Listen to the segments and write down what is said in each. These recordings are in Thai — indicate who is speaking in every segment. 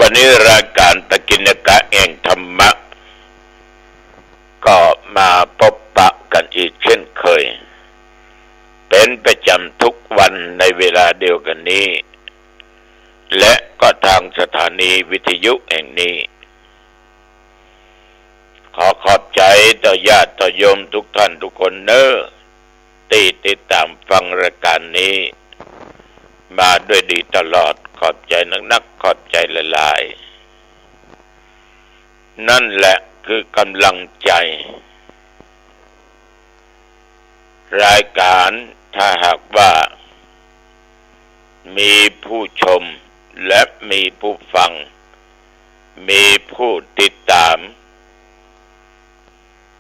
Speaker 1: วันนี้รายการตะกินกะแห่งธรรมะก็มาพบปะกันอีกเช่นเคยเป็นประจำทุกวันในเวลาเดียวกันนี้และก็ทางสถานีวิทยุแห่งนี้ขอขอบใจต่อญาติต่อโยมทุกท่านทุกคนที่ติดตามฟังรายการนี้มาด้วยดีตลอดขอบใจนักขอบใจหลายๆนั่นแหละคือกำลังใจรายการถ้าหากว่ามีผู้ชมและมีผู้ฟังมีผู้ติดตาม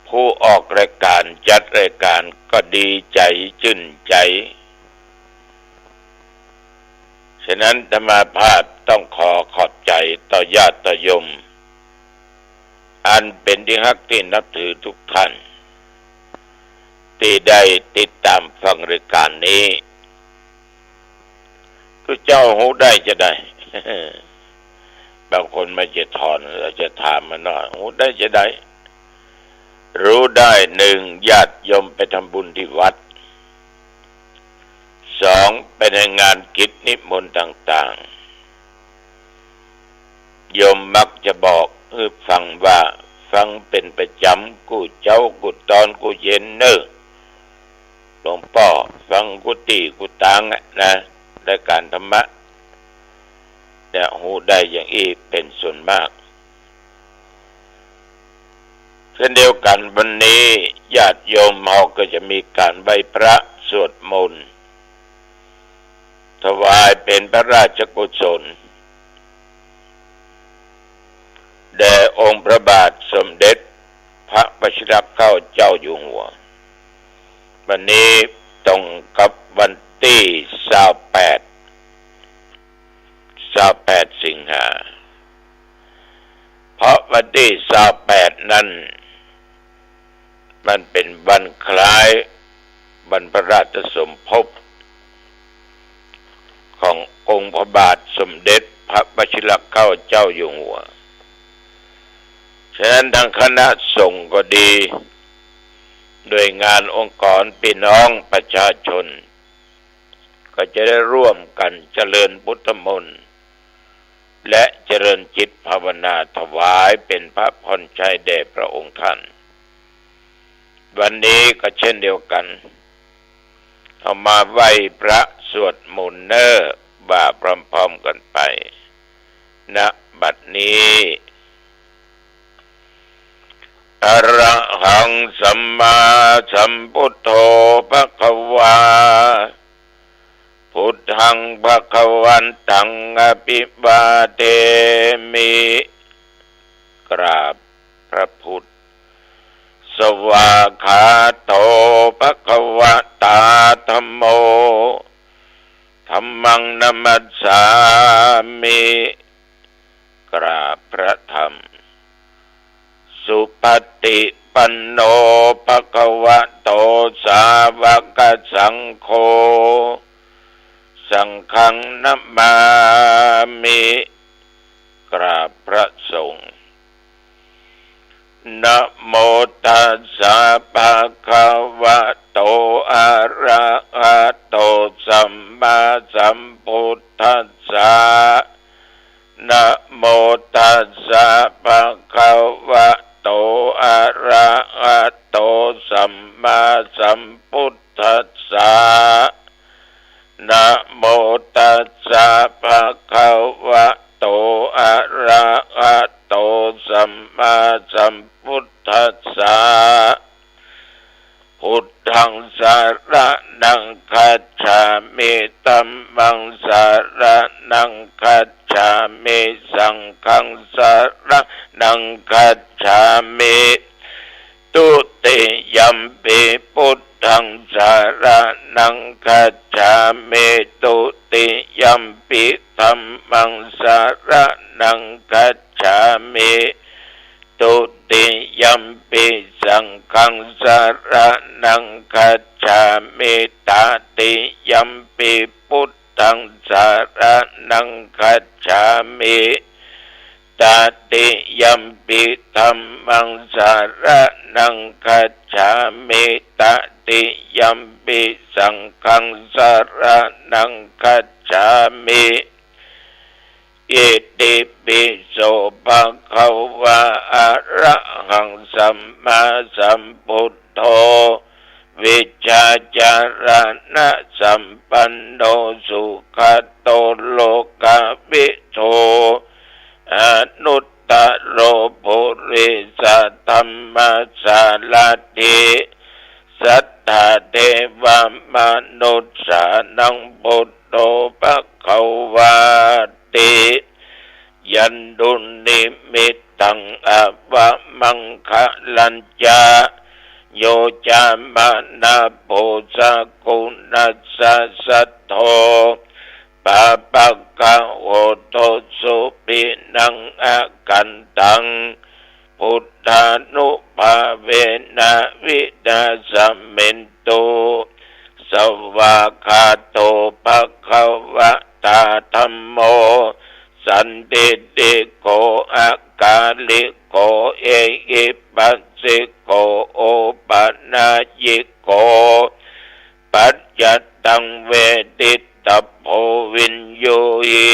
Speaker 1: ผู้ออกรายการจัดรายการก็ดีใจชื่นใจฉะนั้นธรรมาภาพต้องขอขอบใจต่อญาติโยมอันเป็นที่รักที่นับถือทุกท่านที่ได้ติดตามฟังรายการนี้ก็เจ้าหูได้จะได้ บางคนไม่จะถอนเราจะถามมันว่าหูได้จะได้รู้ได้หนึ่งญาติโยมไปทำบุญที่วัดสองไปในงานกิจนิมนต์ต่างๆโยมมักจะบอกฟังว่าฟังเป็นประจำกูเจ้ากูตอนกูเย็นหลวงพ่อฟังกูตีกูตังนะรายการธรรมะแต่หูได้อย่างอีกเป็นส่วนมากเช่นเดียวกันวันนี้ญาติโยมเราก็จะมีการไหว้พระสวดมนต์ถวายเป็นพระราชกุศลแด่องค์พระบาทสมเด็จพระวชิรเกล้าเจ้าอยู่หัววันนี้ตรงกับวันที่28สิงหาเพราะวันที่28นั้นมันเป็นวันคล้ายวันพระราชสมภพขององค์พระบาทสมเด็จพระวชิรเกล้าเจ้าอยู่หัวฉะนั้นทางคณะสงฆ์ก็ดีโดยงานองค์กรพี่น้องประชาชนก็จะได้ร่วมกันเจริญพุทธมนต์และเจริญจิตภาวนาถวายเป็นพระพรชัยแด่พระองค์ท่านวันนี้ก็เช่นเดียวกันเอามาไหว้พระสวดมนต์บ่าพร้อมๆกันไปณบัดนี้อะระหังสัมมาสัมพุทโธภควาพุทธังภวันตังอภิวาเทมิกราบพระพุทธสวากขาโตภควตาธัมโมธัมมังนัมมัสสามิกราบพระธรรมสุปฏิปันโนภควโตสาวกสังโฆสังฆังนัมมามิกราบพระสงฆ์นะโมตัสสะภะคะวะโตอะระหะโตสัมมาสัมพุทธัสสะนะโมตัสสะภะคะวะโตอะระหะโตสัมมาสัมพุทธัสสะนะโมตัสสะภะคะวะโตอะระหะโตสัมมาสัมพุทธัสสะพุทธังสรณังคัจฉามิธัมมังสรณังคัจฉามิสังฆังสรณังคัจฉามิตุติยัมปิพุทธังสรณังคัจฉามิตุติยัมปิธัมมังสรณังคัจฉามิตุติยัมปิสังฆังสรณังคัจฉามิตติยัมปิพุทธังสรณังคัจฉามิ ต ติยัมปิธัมมังสารนังคัจฉามิตติยัมปิสังฆังสารนังคัจฉามิอิติปิโสภะคะวะอะระหังสัมมาสัมพุทโธวิชชาจารณะสัมปันโนสุขโตโลกวิโทอนุตตโรปุริสธัมมัสสาลติสัทธาเทวมนุษสานังพุทโธภควาติยันดุนิมิตตังอวมังคะลัญจาโยจามานาโพสกุนัสสะสัทโธปะปะกะโหโตสุปินังอากันตังพุทธานุภาเวนะวินาสเมนโตสวากขาโตภะคะวะตาธัมโมสันติติโกอากาลิโกเอหิปัสสิโกโอปัญญิโกปัจจตังเวทิตาโพวินโยหิ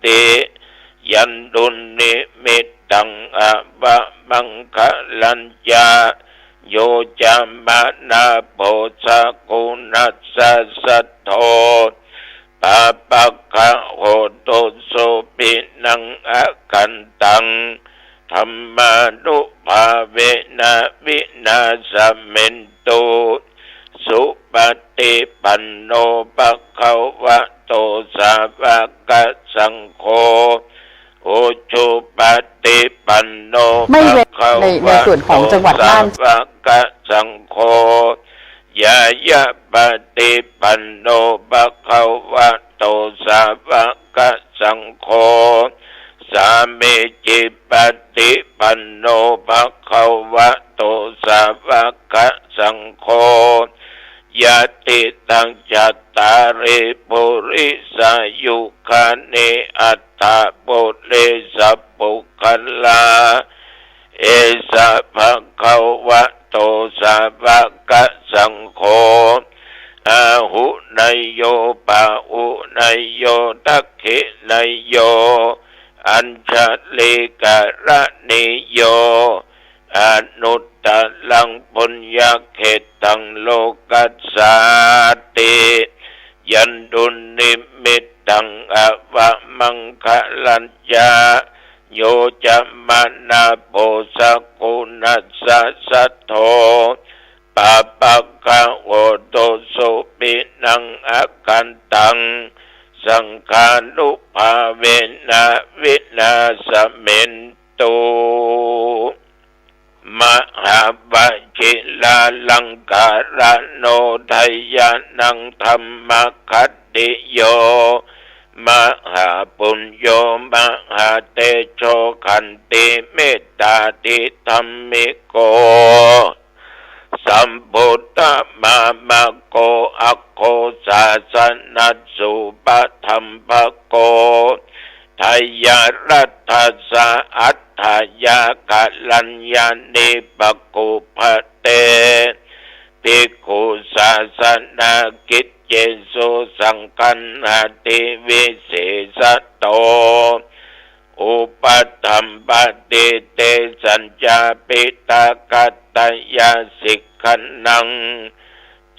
Speaker 1: ติยันดุนิมิตตังอวมังคะลัญจาโยจามานาโพสกุนัสสะสัทโธปะปะคะโหโตสุปินังอากันตังธัมมานุภาเวนะวินาสเมนโตสุปฏิปันโนภะคะวะโตสาวกสังโฆโอชุปฏิปันโนภะคะวะโตสาวกสังโฆยายะปฏิปันโนภะคะวะโตสาวกสังโฆสามิจิปฏิปันโนภะคะวะโตสาวกสังโฆยะติตังจัตตาริปุริสายุคานิอัตตาปุริสัพพุคัลลาเอสะภะคะวะโตสาวกสังโฆอาหุนายโยปะอุนายโยทักขินายโยอัญชลิกะระนิโยอนุตตลังปุญญเขตังโลกัสสาติยันดุนิมิตตังอวมังคะลัญจาโยจะมานาโพสกุนัสสะสัทโธปะปะกะโหโตสุปินังอากันตังสังฆานุภาเวนะวินาสเมนโตมหาบัจฉิลาลังการโนทยานังธรรมคัตติโยมหาปุญโยมหาเตโชขันติเมตตาติธรรมิโกสัมพุทธมามาโกอัคโคสาสนัสสุปะธัมภโกทายารัตถสะอัฏฐายากัลลัญญานิปกุภเตภิกขุสาสนากิจเจสุสังคันหติวิเศษโตอุปัฏฐัมปติเตสัญจาปิตากัตตยาสิกขันนัง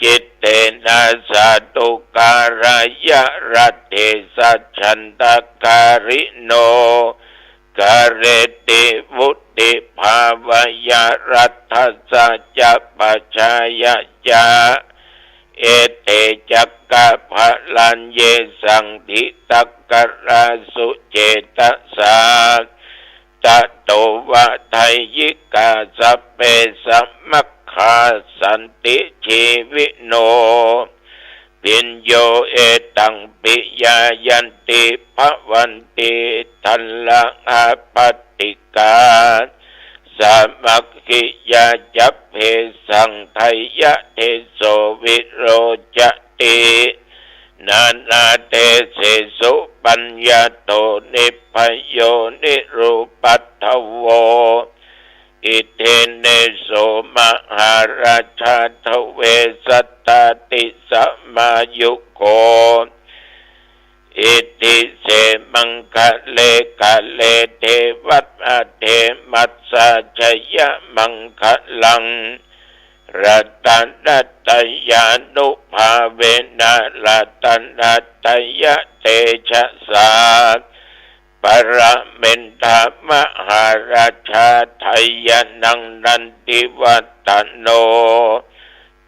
Speaker 1: จิตเตนะสาตุการายะรัตเตสัจฉันตการิโนกะเรติวุติภาวายะรัตถสัจจะปัจจายะจาเอเตจักกะภะลัญเยสังทิตักกะราสุเจตสาตโตวะไทยิกาสัพเพสัมมัคคาสันติชีวิโนปิญโยเอตังปิยายันติภวันติทัลลังอาปัตติกาสามัคคิยาจัพเพสังไทยะเทโสวิโรจตินานาเตเสสุปัญญาโตนิพพโยนิรูปัฏฐ เลเทวัตอาเทมัสสะชยมังคะลังรัตนัตยานุภาเวนะรัตนัตยะเตชะสาปรเมนทามหาราชาไทยนังนันติวัตโน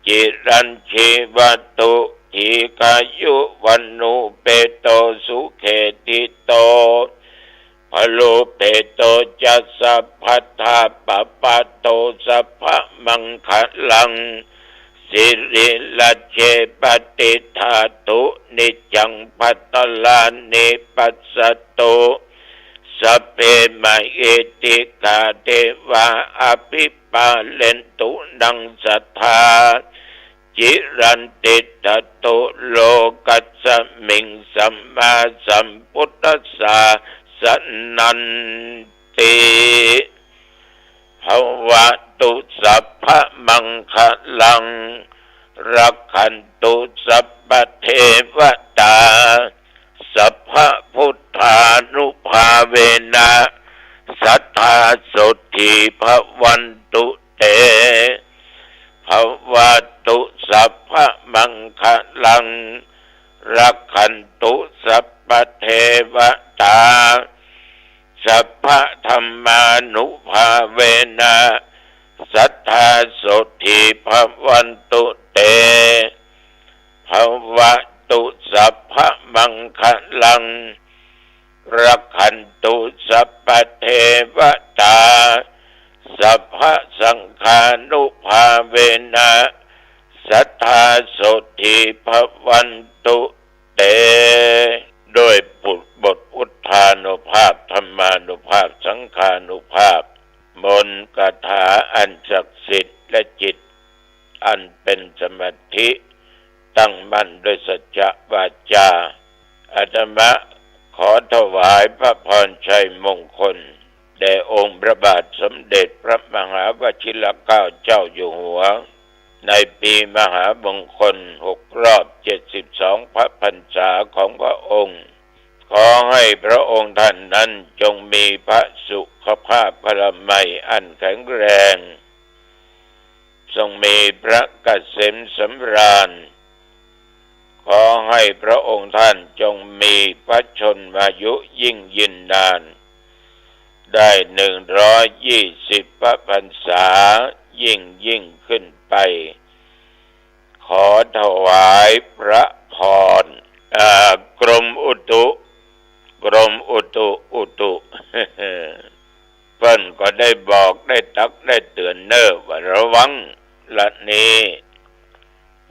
Speaker 1: จิรัญชีวัตุทีกายุวันนุเปโตสุเขติโตพโลเปโตจัสสะพัทธาปปะโตสัพพมังคะลังสิริลัจเจปฏิธาตุนิจังปัตตลานิปัสสโตสัพเพมะเอติกาเทวะอภิปาเลนตุนังสัทธาจิรันติตโตโลกัสสมิงสัมมาสัมพุทธัสสะสนันติภวตุสัพพมังคะลังรักขันตุสัพพเทวตาสัพพพุทธานุภาเวนะสัทธาโสทิภวันตุเตภวตุสัพพมังคะลังรักขันตุสัพพเทวตาสัพพธรรมานุภาเวนะสัทธาโสทิภวันตุเตภวตุสัพพมังคะลังรักขันตุสัพพเทวตาสัพพสังฆานุภาเวนะสัทธาโสทิภวันตุเตโดยบทอุทานุภาพธรรมานุภาพสังฆานุภาพมนต์คาถาอันศักดิ์สิทธิ์และจิตอันเป็นสมาธิตั้งมั่นด้วยสัจจะวาจาอาตมาขอถวายพระพรชัยมงคลแด่องค์พระบาทสมเด็จพระมหาวชิรเกล้าเจ้าอยู่หัวในปีมหามงคล6 รอบ 72 พระพรรษาของพระองค์ขอให้พระองค์ท่านนั้นจงมีพระสุขภาพพละไมอันแข็งแรงทรงมีพระเกษมสำราญขอให้พระองค์ท่านจงมีพระชนมายุยิ่งยืนนานได้120 พระพรรษายิ่งขึ้นไปขอถวายพระพรกรมอุตุเพิ่นก็ได้บอกได้ตักได้เตือนเน้อว่าระวังละนี้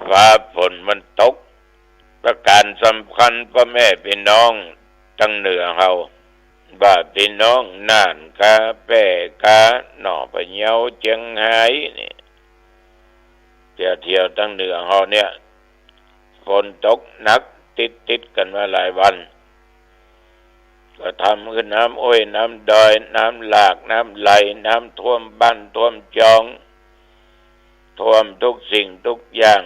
Speaker 1: ฟ้าฝนมันตกประการสำคัญพ่อแม่พี่น้องทั้งเหนือเฮาว่าพี่น้องน่านกาแป้กาหน่อปะเหยาเจียงไฮ้นี่เที่ยวทั้งเหนือเฮาเนี่ยฝนตกหนักติดกันมาหลายวันก็ทำขึ้นน้ำอ้อยน้ำดอยน้ำหลากน้ำไหลน้ำท่วมบ้านท่วมจองท่วมทุกสิ่งทุกอย่าง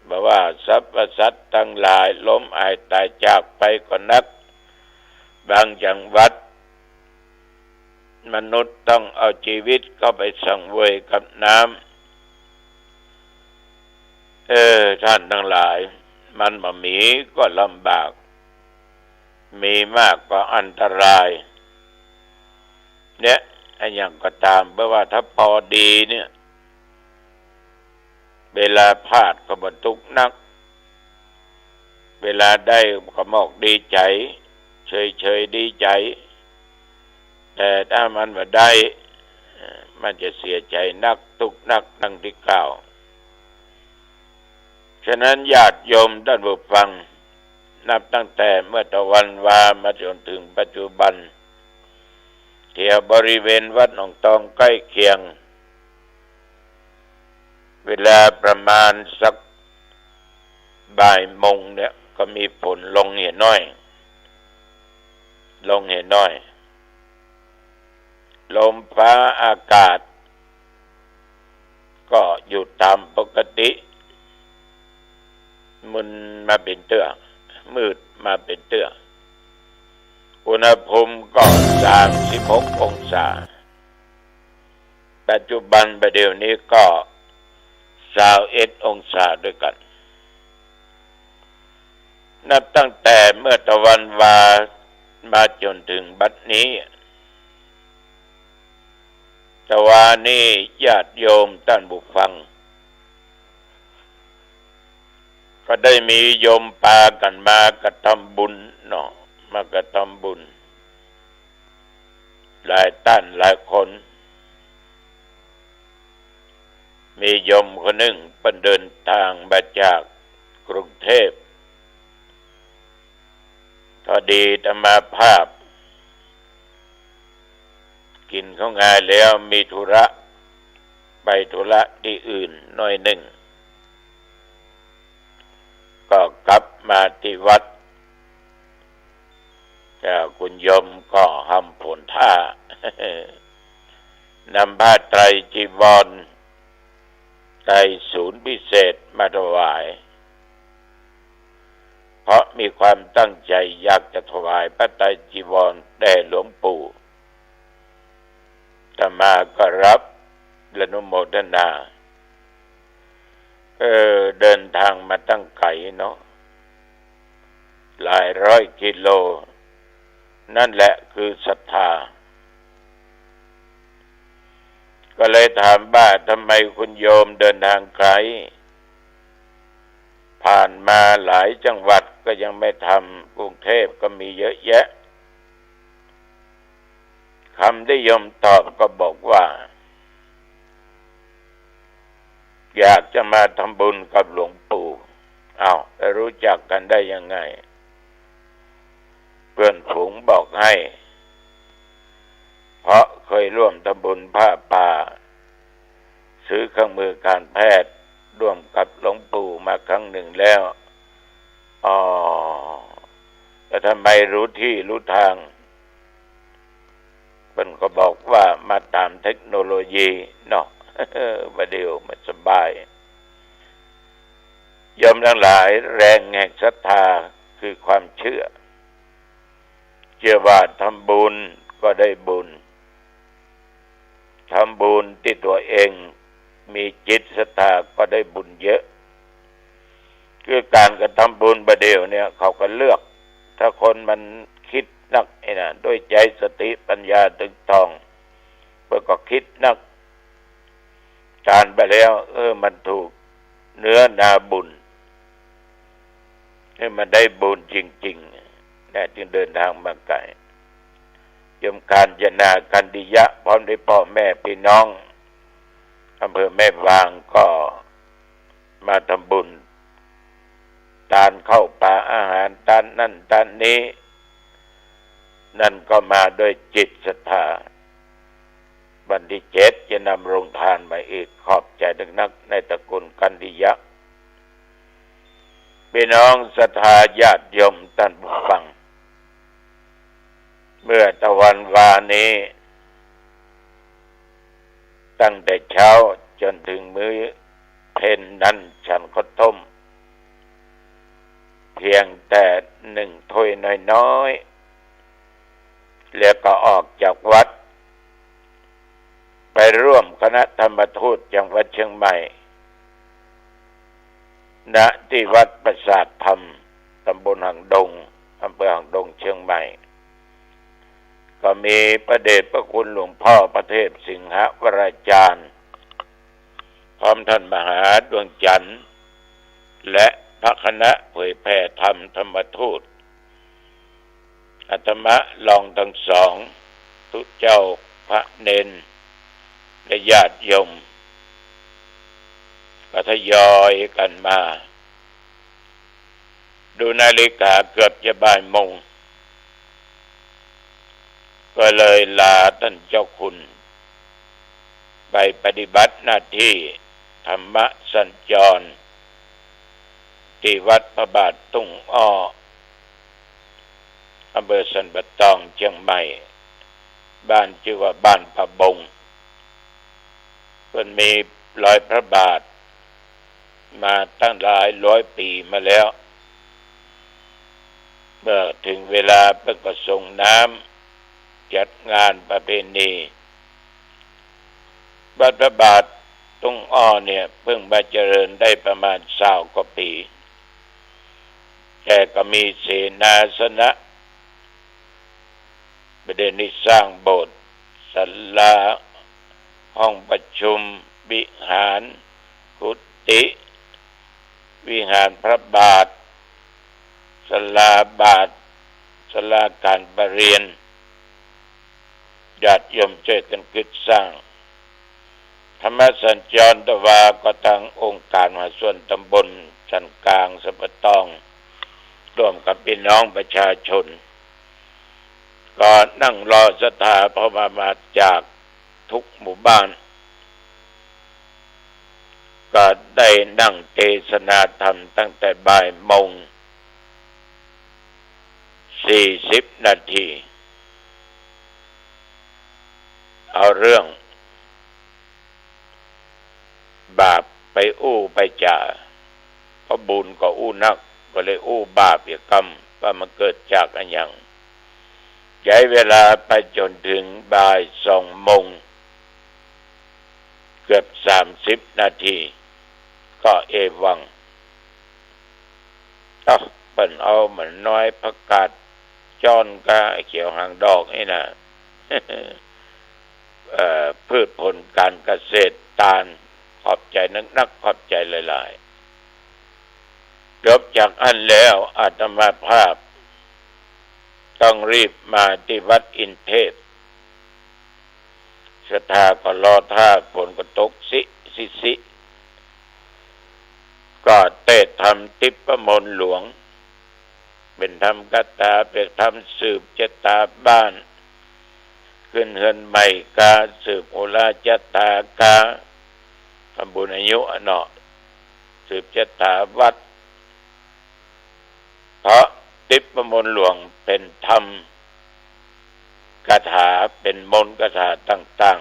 Speaker 1: บอกว่าสรรพสัตว์ทั้งหลายล้มหายตายจากไปก็นักบางจังหวัดมนุษย์ต้องเอาชีวิตเข้าไปสังเวยกับน้ำท่านทั้งหลายมันบ่มีก็ลำบากมีมากก็อันตรายเนี่ยอย่างก็ตามเพราะว่าถ้าพอดีเนี่ยเวลาพลาดก็บ่ทุกข์นักเวลาได้ก็มอกดีใจเฉยดีใจแต่ถ้ามันบ่ได้มันจะเสียใจนักทุกข์นักดังที่กล่าวฉะนั้นญาติโยมท่านผู้ฟังนับตั้งแต่เมื่อตะวันวามาจนถึงปัจจุบันเที่ยวบริเวณวัดหนองตองใกล้เคียงเวลาประมาณสักบ่ายโมงเนี่ยก็มีฝนลงเห็นน้อยลมฟ้าอากาศก็อยู่ตามปกติมันมาเป็นเตื้อมืดมาเป็นเตื้อ อุณหภูมิก็36 องศาปัจจุบันประเดี๋ยวนี้ก็21 องศาด้วยกันนับตั้งแต่เมื่อตะวันวามาจนถึงบัดนี้ตะวันนี้ญาติโยมท่านผู้ฟังก็ได้มีโยมปากันมากระทำบุญเนาะมากระทำบุญหลายท่านหลายคนมีโยมคนหนึ่งเป็นเดินทางมาจากกรุงเทพพอดีธรรมาภาพกินข้าวงานแล้วมีธุระไปธุระที่อื่นหน่อยหนึ่งก็กลับมาที่วัดคุณโยมก็ทำผลท่านำผ้าไตรจีวรไตรศูนย์พิเศษมาถวายเพราะมีความตั้งใจอยากจะถวายพระไตรจีวรแด่หลวงปู่อาตมาก็รับและอนุโมทนาเดินทางมาตั้งไกลเนาะหลายร้อยกิโลนั่นแหละคือศรัทธาก็เลยถามว่าทำไมคุณโยมเดินทางไกลผ่านมาหลายจังหวัดก็ยังไม่ทำกรุงเทพก็มีเยอะแยะคำที่โยมตอบก็บอกว่าอยากจะมาทำบุญกับหลวงปู่รู้จักกันได้ยังไงเพื่อนฝูงบอกให้เพราะเคยร่วมทำบุญผ้าป่าซื้อเครื่องมือการแพทย์ร่วมกับหลวงปู่มาครั้งหนึ่งแล้วแต่ทำไมรู้ที่รู้ทางเพิ่นก็บอกว่ามาตามเทคโนโลยีเนาะประเดี๋ยวมันสบายโยมทั้งหลายแรงแห่งศรัทธาคือความเชื่อว่าทำบุญก็ได้บุญทำบุญที่ตัวเองมีจิตศรัทธาก็ได้บุญเยอะคือการกระทำบุญประเดี๋ยวเนี่ยเขาก็เลือกถ้าคนมันคิดนักด้วยใจสติปัญญาตึงตองเพื่อก็คิดนักการไปแล้วมันถูกเนื้อนาบุญให้มันได้บุญจริงๆนะจึงเดินทางมาไกลยมการจนากันดิยะพร้อมด้วยพ่อแม่พี่น้องอำเภอแม่วางก็มาทำบุญทานข้าวปลาอาหารทานนั่นทานนี้นั่นก็มาด้วยจิตศรัทธาวันที่7จะนำโรงทานมาอีกขอบใจนักในตระกูลกันดิยะพี่น้องศรัทธาญาติโยมท่านผู้ฟังเมื่อตะวันวานี้ตั้งแต่เช้าจนถึงมื้อเพลนั้นฉันข้าวต้มเพียงแต่1 ถ้วยน้อยๆแล้วก็ออกจากวัดไปร่วมคณะธรรมทูตจังหวัดเชียงใหม่ณที่วัดประสาทธรรมตำบลหางดงอำเภอหางดงเชียงใหม่ก็มีพระเดชพระคุณหลวงพ่อประเทศสิงหวราจารย์พร้อมท่านมหาดวงจันทร์และพระคณะเผยแผ่ธรรมธรรมทูตอาตมะลองทั้งสองทุกเจ้าพระเนนและญาติโยมก็ทยอยกันมาดูนาฬิกาเกือบจะบ่ายโมงก็เลยลาท่านเจ้าคุณไปปฏิบัติหน้าที่ธรรมสัญจรที่วัดพระบาทตุ้งอ้ออำเภอสันปะตองเชียงใหม่บ้านชื่อว่าบ้านพระบงเพิ่นมีรอยพระบาทมาตั้งหลายร้อยปีมาแล้ว เมื่อถึงเวลาเพิ่งก็ส่งน้ำจัดงานประเพณีบัดพระบาทตรงอ้อเนี่ยเพิ่งมาเจริญได้ประมาณ20 กว่าปีแต่ก็มีเสนาสนะประเด็นนี้สร้างโบสถ์ศาลาห้องประชุมวิหารกุฏิวิหารพระบาทศาลาบาทศาลาการประเรียนญาติโยมช่วยกันคิดสร้างธรรมสัญจรตวาก็ทางองค์การมหาส่วนตำบลชั้นกลางสะปะตองร่วมกับพี่น้องประชาชนก็นั่งรอศรัทธาพระมาจากทุกหมู่บ้านก็ได้นั่งเทศนาธรรมตั้งแต่บ่ายโมง40 นาทีเอาเรื่องบาปไปอู้ไปจ่าเพราะบุญก็อู้นักก็เลยอู้บาปอย่ากรรมว่ามันเกิดจากอะไรอย่างใช้เวลาไปจนถึงบ่าย2 โมงเกือบ30 นาทีก็เอวังเปิ้นเอาเหมือนน้อยประกาศจ้อนกะเขียวหางดอกนี่นะพืชผลการเกษตรตาลขอบใจนักขอบใจหลายๆจบจากอันแล้วอาตมาภาพต้องรีบมาที่วัดอินเทพศรัทธาก็รอท่าฝนก็ตกสิก็เตะทำทิพมนต์หลวงเป็นทำกตาเป็นทำสืบชะตาบ้านขึ้นเฮือนใหม่กาสืบโอราชตากาทำบุญอายุเนาะสืบชะตาวัดเพราะทิพมนต์หลวงเป็นธรรมคาถาเป็นมนต์คาถาต่าง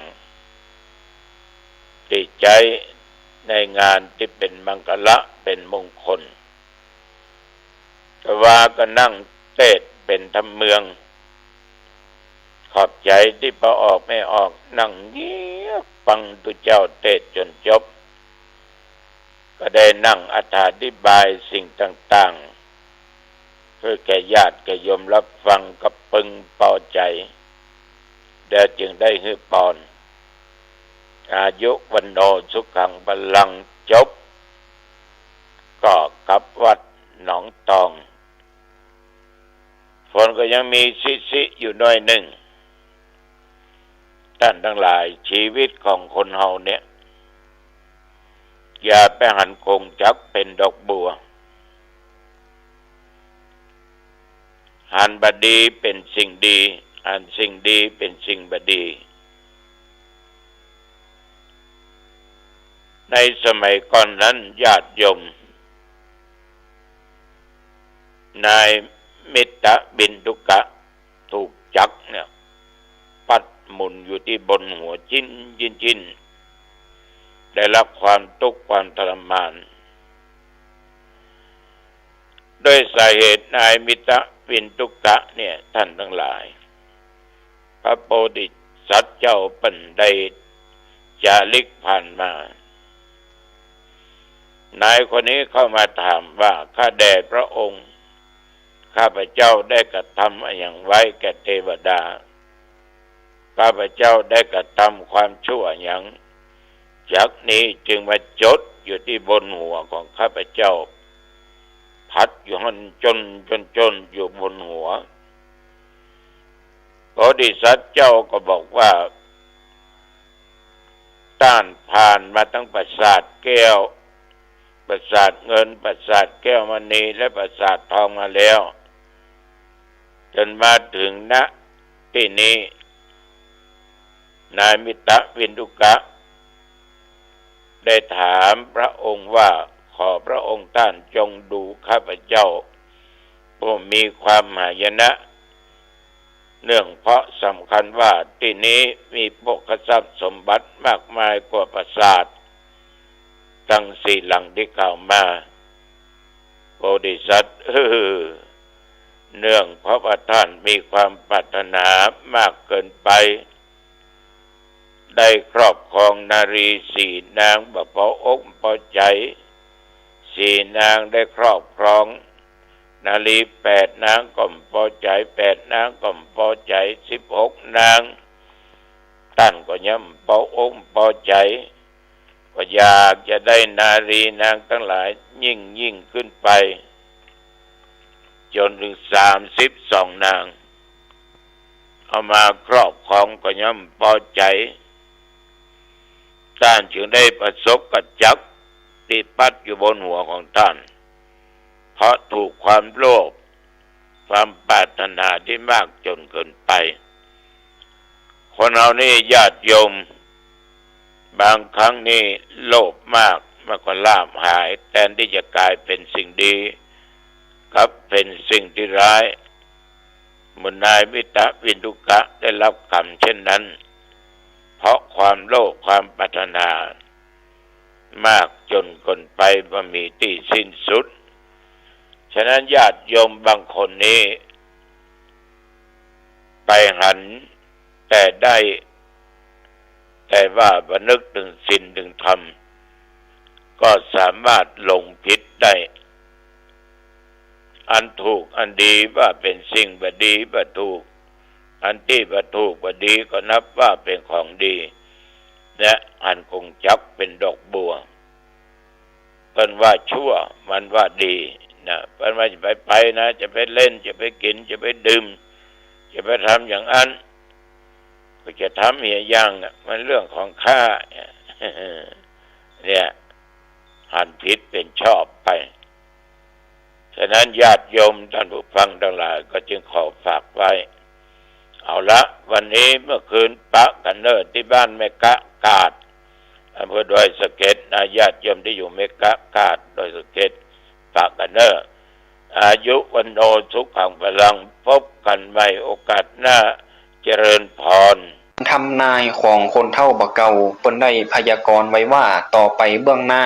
Speaker 1: ๆที่ใจในงานที่เป็นมังคละเป็นมงคลแต่ว่าก็นั่งเทศเป็นธรรมเมืองขอบใจที่พอออกไม่ออกนั่งเงียบฟังตุเจ้าเทศจนจบก็ได้นั่งอธิบายสิ่งต่างๆเพื่อแก่ญาติแก่โยมรับฟังกับพึงพอใจแล้วจึงได้ฮือปอนอายุวันโนสุขังพลังจบก็กลับวัดหนองตองฝนก็ยังมีสิอยู่หน่อยหนึ่งท่านทั้งหลายชีวิตของคนเฮาเนี่ยอย่าไปหันคงจักเป็นดอกบัวหันบดีเป็นสิ่งดีหันสิ่งดีเป็นสิ่งบดีในสมัยก่อนนั้นญาติโยมนายมิตรบินทุกะถูกจักเนี่ยปัดหมุนอยู่ที่บนหัวจิ้นได้รับความทุกข์ความทรมานโดยสาเหตุนายมิตรบินทุกะเนี่ยท่านทั้งหลายพระโพธิสัตว์เจ้าปันได้จาริกผ่านมานายคนนี้เข้ามาถามว่าข้าแด่พระองค์ข้าพเจ้าได้กระทำอย่างไว้แก่เทวดาข้าพเจ้าได้กระทำความชั่วอย่างจากนี้จึงมาจดอยู่ที่บนหัวของข้าพเจ้าพัดอยู่หันจนอยู่บนหัวโพธิสัตว์เจ้าก็บอกว่าต้านผ่านมาตั้งปราสาทแก้วปราสาทเงินปราสาทแก้วมณีและปราสาททองมาแล้วจนมาถึงณที่นี้นายมิตรวินทุกะได้ถามพระองค์ว่าขอพระองค์ท่านจงดูข้าพเจ้าผู้มีความหายนะเนื่องเพราะสำคัญว่าที่นี้มีโภคทรัพย์สมบัติมากมายกว่าปราสาทตั้ง4 หลังที่กล่าวมาโพธิสัตว์ เนื่องเพราะว่าท่านมีความปรารถนามากเกินไปได้ครอบครองนารีสี่นางบ่พออกพอใจสี่นางได้ครอบครองนารี8 นางก็พอใจ8 นางก็พอใจ16 นางท่านก็ย่ำพออกพอใจก็อยากจะได้นารีนางทั้งหลายยิ่งขึ้นไปจนถึง32 นางเอามาครอบครองก็ย่ำพอใจท่านจึงได้ประสบกับจักรที่ปัดอยู่บนหัวของท่านเพราะถูกความโลภความปรารถนาที่มากจนเกินไปคนเรานี่ญาติโยมบางครั้งนี่โลภมากมันก็ลาภหายแทนที่จะกลายเป็นสิ่งดีครับเป็นสิ่งที่ร้ายเหมือนนายวิตะวินทุกะได้รับกรรมเช่นนั้นเพราะความโลภความปรารถนามากจนเกินไปบ่มีที่สิ้นสุดฉะนั้นญาติโยมบางคนนี้ไปหันแต่ได้แต่ว่าบนึกถึงศีลถึงธรรมก็สามารถลงผิดได้อันถูกอันดีว่าเป็นสิ่งบ่ดีบ่ถูกอันที่บ่ถูกบ่ดีก็นับว่าเป็นของดีและอันคงจักเป็นดอกบัวเพิ่นว่าชั่วมันว่าดีนะเพิ่นว่าจะไปนะจะไปเล่นจะไปกินจะไปดื่มจะไปทำอย่างนั้นก็จะทำอย่างมันเรื่องของข้าเนี่ยหันผิดเป็นชอบไปฉะนั้นญาติโยมท่านผู้ฟังทั้งหลายก็จึงขอฝากไว้เอาละวันนี้เมื่อคืนปะกันเนิดที่บ้านแม่กะกาดอำเภอดอยสะเก็ดญาติโยมที่อยู่แม่กะกาดดอยสะเก็ดปะกันเนิดอายุวันโนสุขังพลังพบกันใหม่โอกาสหน้าเจริญพร
Speaker 2: ทำนายของคนเฒ่าบ่เก่าเพิ่นได้พยากรณ์ไว้ว่าต่อไปเบื้องหน้า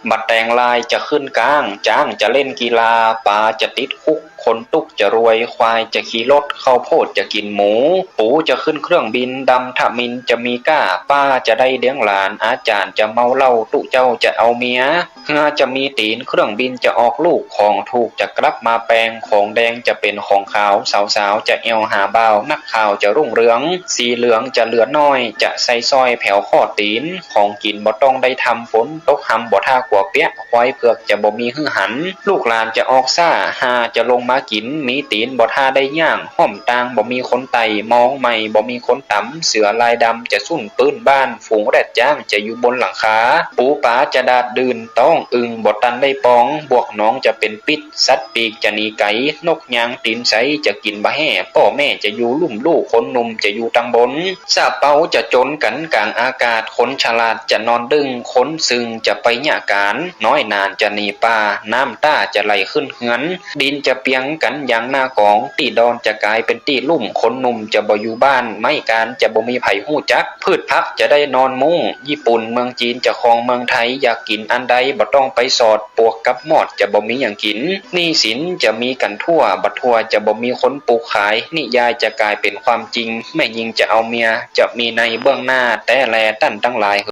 Speaker 2: บัดแตงลายจะขึ้นกลางจ้างจะเล่นกีฬาปลาจะติดคุกคนตุกจะรวยควายจะขี่รถข้าวโพดจะกินหมูปูจะขึ้นเครื่องบินดำทมินจะมีก้าป้าจะได้เลี้ยงหลานอาจารย์จะเมาเหล้าตุเจ้าจะเอาเมียเฮือจะมีตีนเครื่องบินจะออกลูกของถูกจะกลับมาแปลงของแดงจะเป็นของขาวสาวๆจะเอวหาบ่าวนักข่าวจะรุ่งเรืองสีเหลืองจะเหลือน้อยจะใส่ซอยแผ่วข้อตีนของกินบ่ต้องได้ทำฝนตกหำบ่ท่ากว่าเปียควายเผือกจะบ่มีหื้อหันลูกหลานจะออกซ่าหาจะลงมากินมีตีนบ่ท่าได้ย่างห้อมตางบ่มีคนไต่มองใหม่บ่มีคนตำเสือลายดำจะสุ่นปื้นบ้านฝูงแรดจ้างจะอยู่บนหลังคาปูป๋าจะดาดดื่นต้องอึงบ่ตันได้ปองบวกน้องจะเป็นปิดสัตว์ปีกจะหนีไก่นกยางตีนใสจะกินบะแห่พ่อแม่จะอยู่ลุ่มลูกคนหนุ่มจะอยู่ตังบนซาเปาจะจนกันกลางอากาศคนฉลาดจะนอนดึงคนซึงจะไปหยาการน้อยนานจะหนีป่าน้ำต้าจะไหลขึ้นเหือนดินจะเปียงกันอย่างหน้ากองตีดอนจะกลายเป็นตีลุ่มคนหนุ่มจะบ่อยู่บ้านไม่การจะบ่มีไผหู้จักพืชพักจะได้นอนมุ้งญี่ปุ่นเมืองจีนจะครองเมืองไทยอยากกินอันใดบ่ต้องไปสอดปวกกับหมอดจะบ่มีอย่างกินหนี้สินจะมีกันทั่วบัดทั่วจะบ่มีคนปลูกขายนิยายจะกลายเป็นความจริงแม่ยิงจะเอาเมียจะมีในเบื้องหน้าแต่แลตั้นทั้งหลาย